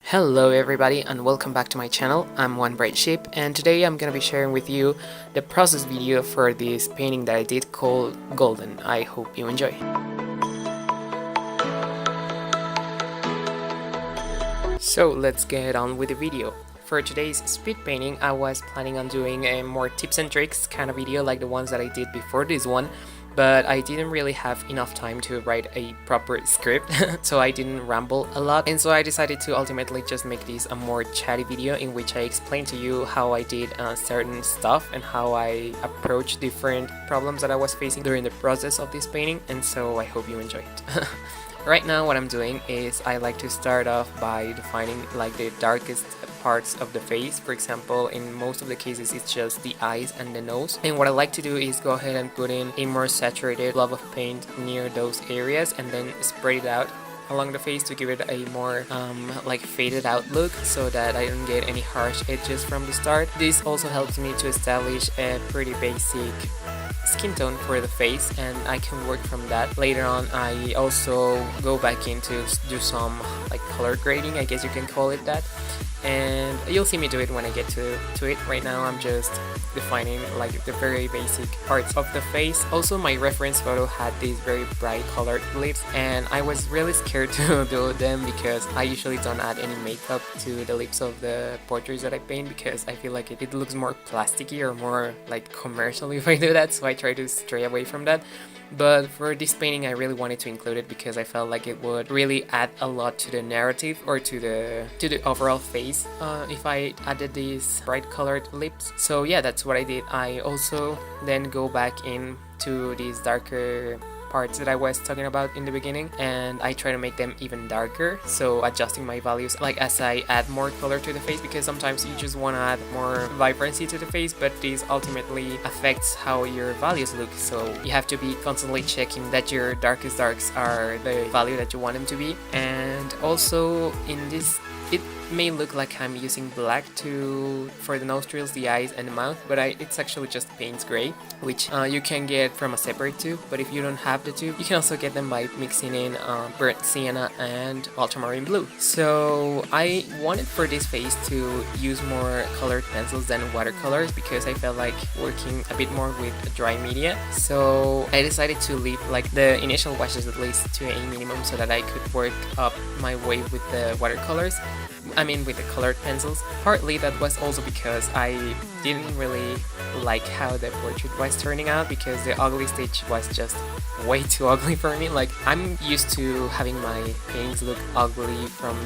Hello everybody and welcome back to my channel. I'm One Bright Sheep and today I'm gonna be sharing with you the process video for this painting that I did called Golden. I hope you enjoy. So let's get on with the video. For today's speed painting, I was planning on doing a more tips and tricks kind of video like the ones that I did before this one, but I didn't really have enough time to write a proper script, so I didn't ramble a lot, and so I decided to ultimately just make this a more chatty video in which I explain to you how I did certain stuff and how I approached different problems that I was facing during the process of this painting, and so I hope you enjoy it. Right now what I'm doing is I like to start off by defining like the darkest parts of the face. For example, in most of the cases it's just the eyes and the nose, and what I like to do is go ahead and put in a more saturated blob of paint near those areas and then spread it out along the face to give it a more like faded out look so that I don't get any harsh edges from the start. This also helps me to establish a pretty basic skin tone for the face, and I can work from that. Later on I also go back in to do some like color grading, I guess you can call it that, and you'll see me do it when I get to it. Right now I'm just defining like the very basic parts of the face. Also, my reference photo had these very bright colored lips and I was really scared to do them because I usually don't add any makeup to the lips of the portraits that I paint because I feel like it looks more plasticky or more like commercial if I do that, so I try to stray away from that. But for this painting I really wanted to include it because I felt like it would really add a lot to the narrative or to the overall face if I added these bright colored lips. So yeah, that's what I did. I also then go back in to these darker parts that I was talking about in the beginning, and I try to make them even darker, so adjusting my values like as I add more color to the face, because sometimes you just want to add more vibrancy to the face, but this ultimately affects how your values look, so you have to be constantly checking that your darkest darks are the value that you want them to be. And also in this, it may look like I'm using black for the nostrils, the eyes and the mouth, but it's actually just Payne's gray, which you can get from a separate tube, but if you don't have the tube you can also get them by mixing in burnt sienna and ultramarine blue. So I wanted for this face to use more colored pencils than watercolors because I felt like working a bit more with dry media, so I decided to leave like the initial washes at least to a minimum so that I could work up my way with the watercolors, with the colored pencils. Partly that was also because I didn't really like how the portrait was turning out because the ugly stage was just way too ugly for me. Like, I'm used to having my paintings look ugly from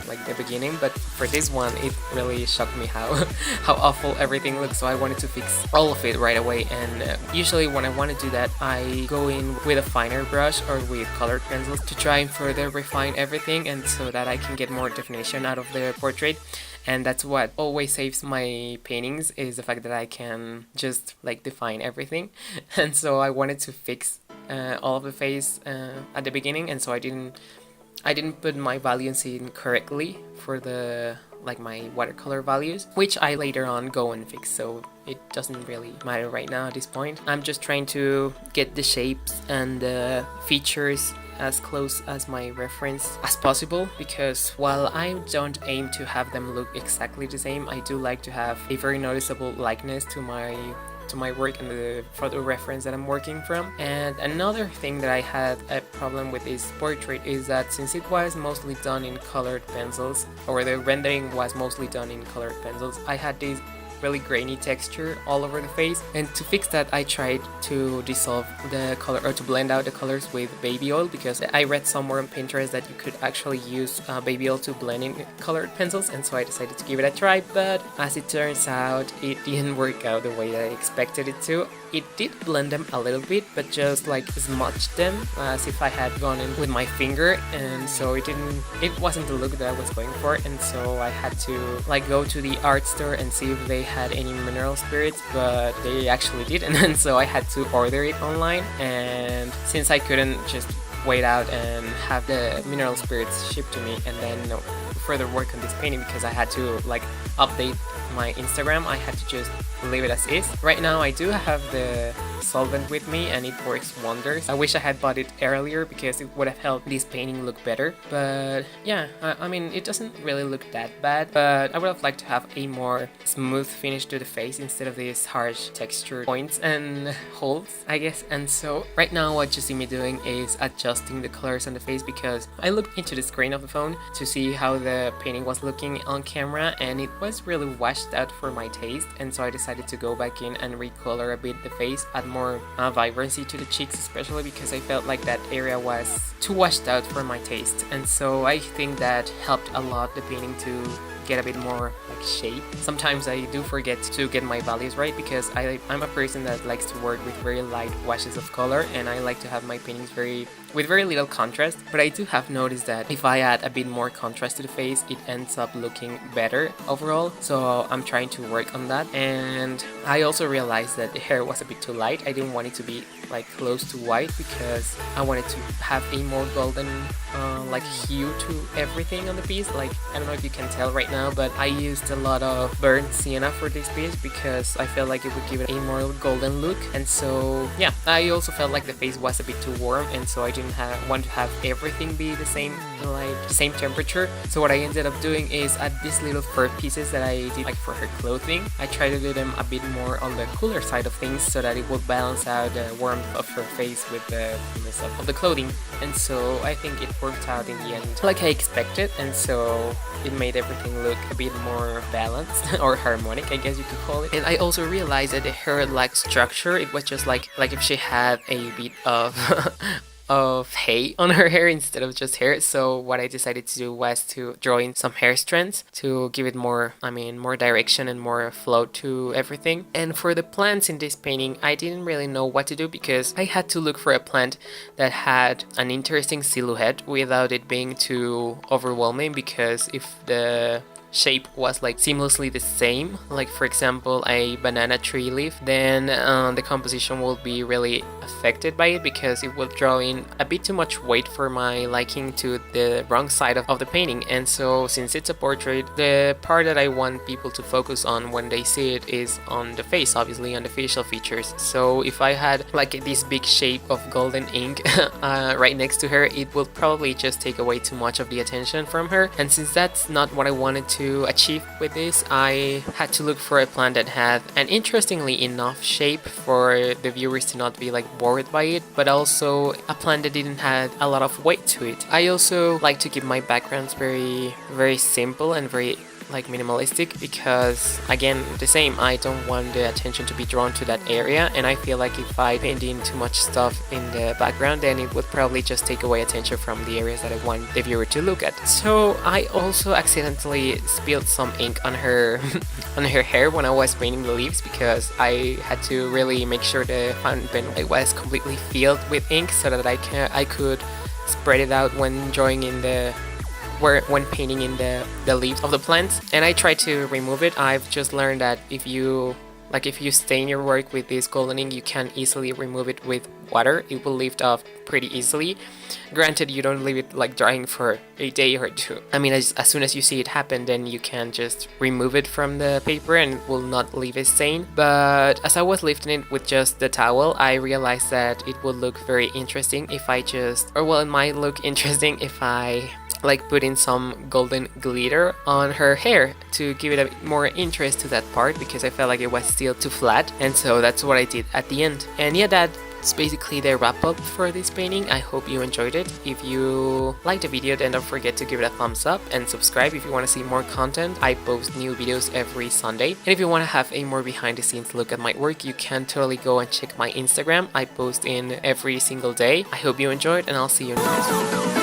like the beginning, but for this one it really shocked me how awful everything looks, so I wanted to fix all of it right away. And usually when I want to do that I go in with a finer brush or with colored pencils to try and further refine everything, and so that I can get more definition out of the portrait. And that's what always saves my paintings, is the fact that I can just like define everything. And so I wanted to fix all of the face at the beginning, and so I didn't put my values in correctly for the my watercolor values, which I later on go and fix, so it doesn't really matter right now at this point. I'm just trying to get the shapes and the features as close as my reference as possible, because while I don't aim to have them look exactly the same, I do like to have a very noticeable likeness to my work and the photo reference that I'm working from. And another thing that I had a problem with this portrait is that since it was mostly done in colored pencils, or the rendering was mostly done in colored pencils, I had this really grainy texture all over the face, and to fix that I tried to dissolve the color or to blend out the colors with baby oil, because I read somewhere on Pinterest that you could actually use baby oil to blend in colored pencils, and so I decided to give it a try. But as it turns out, it didn't work out the way that I expected it to. It did blend them a little bit, but just like smudged them as if I had gone in with my finger, and so it wasn't the look that I was going for. And so I had to go to the art store and see if they had any mineral spirits, but they actually didn't, and so I had to order it online. And since I couldn't just wait out and have the mineral spirits shipped to me and then further work on this painting because I had to like update my Instagram. I had to just leave it as is. Right now I do have the solvent with me and it works wonders. I wish I had bought it earlier because it would have helped this painting look better. But yeah, I mean, it doesn't really look that bad, but I would have liked to have a more smooth finish to the face instead of these harsh texture points and holes, I guess. And so right now what you see me doing is adjusting the colors on the face because I looked into the screen of the phone to see how the painting was looking on camera and it was really washed out for my taste, and so I decided to go back in and recolor a bit the face, add more vibrancy to the cheeks, especially because I felt like that area was too washed out for my taste. And so I think that helped a lot the painting to get a bit more like shape. Sometimes I do forget to get my values right because I'm a person that likes to work with very light washes of color, and I like to have my paintings with very little contrast. But I do have noticed that if I add a bit more contrast to the face, it ends up looking better overall. So I'm trying to work on that. And I also realized that the hair was a bit too light. I didn't want it to be like close to white because I wanted to have a more golden like hue to everything on the piece. Like, I don't know if you can tell right now, but I used a lot of burnt sienna for this piece because I felt like it would give it a more golden look. And so yeah, I also felt like the face was a bit too warm, and so I didn't want to have everything be the same, like the same temperature. So what I ended up doing is add these little fur pieces that I did like for her clothing. I tried to do them a bit more on the cooler side of things so that it would balance out the warmth of her face with the coolness of the clothing. And so I think it worked out in the end like I expected, and so it made everything look a bit more balanced or harmonic, I guess you could call it. And I also realized that the hair lacked structure. It was just like if she had a bit of of hay on her hair instead of just hair. So what I decided to do was to draw in some hair strands to give it more, more direction and more flow to everything. And for the plants in this painting, I didn't really know what to do because I had to look for a plant that had an interesting silhouette without it being too overwhelming, because if the shape was like seamlessly the same, like for example a banana tree leaf, then the composition will be really affected by it because it will draw in a bit too much weight for my liking to the wrong side of the painting. And so since it's a portrait, the part that I want people to focus on when they see it is on the face, obviously on the facial features. So if I had like this big shape of golden ink right next to her, it will probably just take away too much of the attention from her. And since that's not what I wanted to achieve with this, I had to look for a plant that had an interestingly enough shape for the viewers to not be like bored by it, but also a plant that didn't have a lot of weight to it. I also like to keep my backgrounds very simple and very like minimalistic because, again, the same, I don't want the attention to be drawn to that area, and I feel like if I paint in too much stuff in the background, then it would probably just take away attention from the areas that I want the viewer to look at. So I also accidentally spilled some ink on her on her hair when I was painting the leaves because I had to really make sure the fountain pen was completely filled with ink so that I could spread it out when drawing in when painting in the leaves of the plants. And I tried to remove it. I've just learned that if you stain your work with this golden ink, you can easily remove it with water. It will lift off pretty easily. Granted, you don't leave it like drying for a day or two. As soon as you see it happen, then you can just remove it from the paper and it will not leave a stain. But as I was lifting it with just the towel, I realized that it would look very interesting if it might look interesting if I put in some golden glitter on her hair to give it a bit more interest to that part, because I felt like it was still too flat, and so that's what I did at the end. And yeah, that's basically the wrap up for this painting. I hope you enjoyed it. If you liked the video, then don't forget to give it a thumbs up and subscribe if you want to see more content. I post new videos every Sunday, and if you want to have a more behind the scenes look at my work, you can totally go and check my Instagram. I post in every single day. I hope you enjoyed, and I'll see you in the next one.